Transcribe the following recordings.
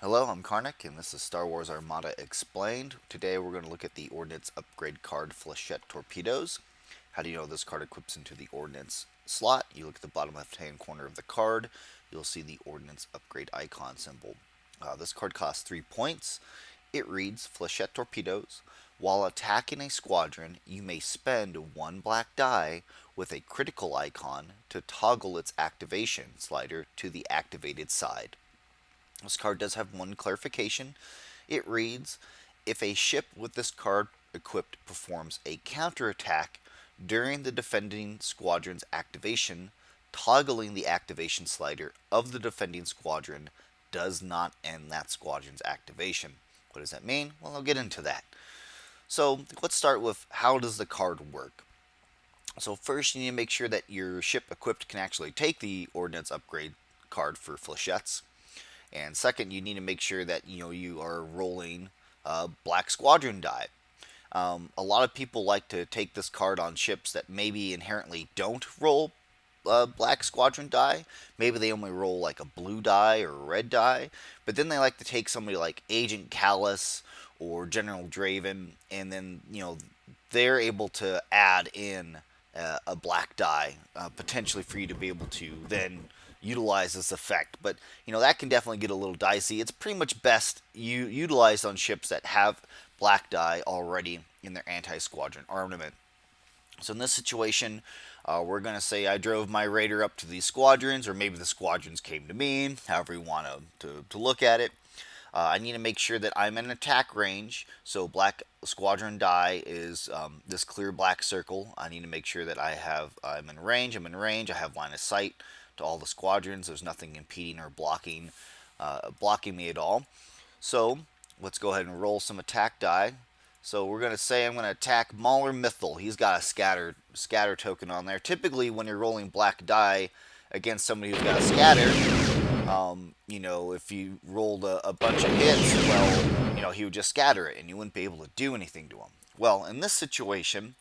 Hello, I'm Karnak, and this is Star Wars Armada Explained. Today we're going to look at the Ordnance upgrade card Flechette Torpedoes. How do you know this card equips into the Ordnance slot? You look at the bottom left-hand corner of the card, you'll see the Ordnance upgrade icon symbol. This card costs 3 points. It reads, Flechette Torpedoes. While attacking a squadron, you may spend 1 black die with a critical icon to toggle its activation slider to the activated side. This card does have one clarification. It reads, if a ship with this card equipped performs a counterattack during the defending squadron's activation, toggling the activation slider of the defending squadron does not end that squadron's activation. What does that mean? Well, I'll get into that. So let's start with how does the card work? So first you need to make sure that your ship equipped can actually take the Ordnance upgrade card for flechettes. And second, you need to make sure that you are rolling Black Squadron die. A lot of people like to take this card on ships that maybe inherently don't roll Black Squadron die. Maybe they only roll like a blue die or a red die. But then they like to take somebody like Agent Callus or General Draven, and then they're able to add in a black die potentially for you to be able to then utilize this effect. But that can definitely get a little dicey. It's pretty much best utilized on ships that have black die already in their anti-squadron armament. So in this situation, we're going to say I drove my raider up to these squadrons, or maybe the squadrons came to me, however you want to look at it. I need to make sure that I'm in attack range. So black squadron die is this clear black circle. I need to make sure that I'm in range. I have line of sight to all the squadrons. There's nothing impeding or blocking me at all. So let's go ahead and roll some attack die. So we're going to say I'm going to attack Mauler Mythal. He's got a scatter token on there. Typically when you're rolling black die against somebody who's got a scatter, if you rolled a bunch of hits, well, he would just scatter it and you wouldn't be able to do anything to him. Well, in this situation,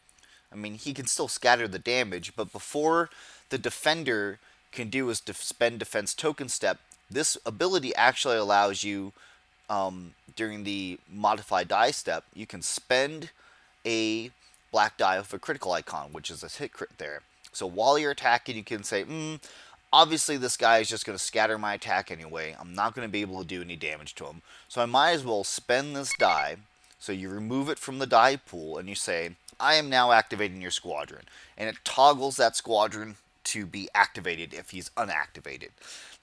he can still scatter the damage, but before the defender can do his spend defense token step, this ability actually allows you, during the modify die step, you can spend a black die with a critical icon, which is a hit crit there. So while you're attacking, you can say, obviously this guy is just going to scatter my attack anyway. I'm not going to be able to do any damage to him. So I might as well spend this die. So you remove it from the die pool and you say, I am now activating your squadron. And it toggles that squadron to be activated if he's unactivated.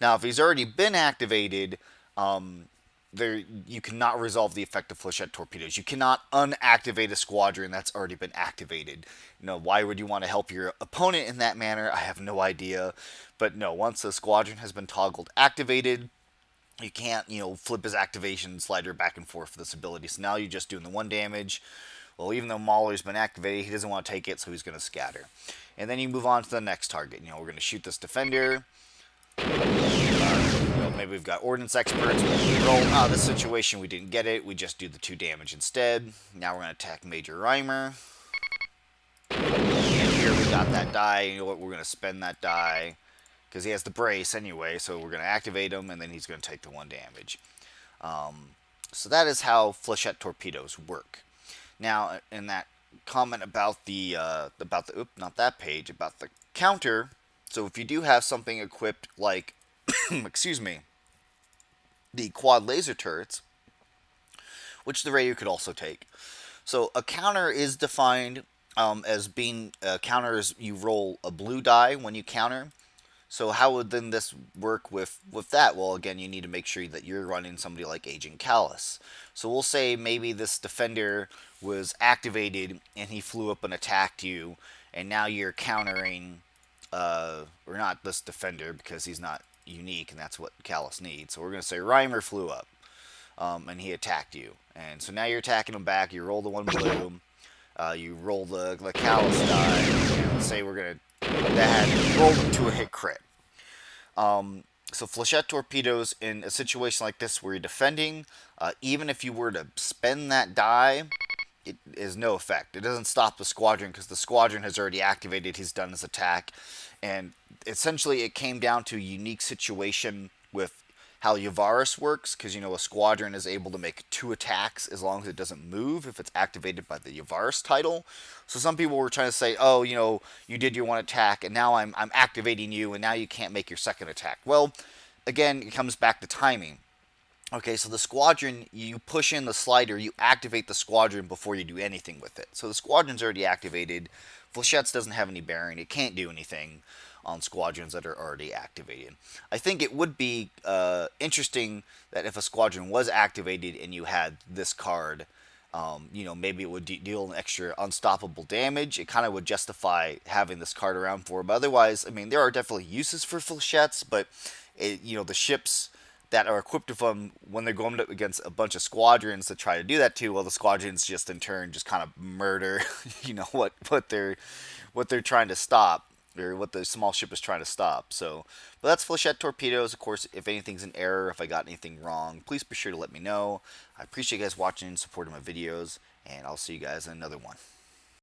Now, if he's already been activated, you cannot resolve the effect of Flechette Torpedoes. You cannot unactivate a squadron that's already been activated. Why would you want to help your opponent in that manner? I have no idea. But no, once a squadron has been toggled activated, you can't, flip his activation slider back and forth for this ability. So now you're just doing the 1 damage. Well, even though Mauler's been activated, he doesn't want to take it, so he's going to scatter. And then you move on to the next target. We're going to shoot this defender. Maybe we've got Ordnance experts. We roll. This situation, we didn't get it. We just do the 2 damage instead. Now we're going to attack Major Reimer. And here we got that die. You know what? We're going to spend that die because he has the brace anyway. So we're going to activate him, and then he's going to take the 1 damage. So that is how Flechette Torpedoes work. Now, in that comment about the not that page, about the counter. So if you do have something equipped like, excuse me, the quad laser turrets, which the radio could also take. So a counter is defined as being a counter is you roll a blue die when you counter. So how would then this work with that? Well, again, you need to make sure that you're running somebody like Agent Callus. So we'll say maybe this defender was activated and he flew up and attacked you, and now you're countering, or not this defender because he's not unique and that's what Callus needs. So we're going to say Reimer flew up and he attacked you. And so now you're attacking him back. You roll the 1 blue. You roll the Callus die. And let's say we're going to roll them to a hit crit. So Flechette Torpedoes, in a situation like this where you're defending, even if you were to spend that die, it is no effect. It doesn't stop the squadron because the squadron has already activated. He's done his attack. And essentially it came down to a unique situation with how Yavaris works, because a squadron is able to make 2 attacks as long as it doesn't move if it's activated by the Yavaris title. So some people were trying to say, oh, you did your 1 attack and now I'm activating you and now you can't make your 2nd attack. Well, again, it comes back to timing. Okay, so the squadron, you push in the slider, you activate the squadron before you do anything with it. So the squadron's already activated. Flechette's doesn't have any bearing. It can't do anything on squadrons that are already activated. I think it would be interesting that if a squadron was activated and you had this card, maybe it would deal an extra unstoppable damage. It kind of would justify having this card around for. But otherwise, I mean, there are definitely uses for Flechettes, but the ships that are equipped with them, when they're going up against a bunch of squadrons to try to do that to, well, the squadrons just in turn just kind of murder, what they're trying to stop, or what the small ship is trying to stop. So, but that's Flechette Torpedoes. Of course, if anything's an error, if I got anything wrong, please be sure to let me know. I appreciate you guys watching and supporting my videos, and I'll see you guys in another one.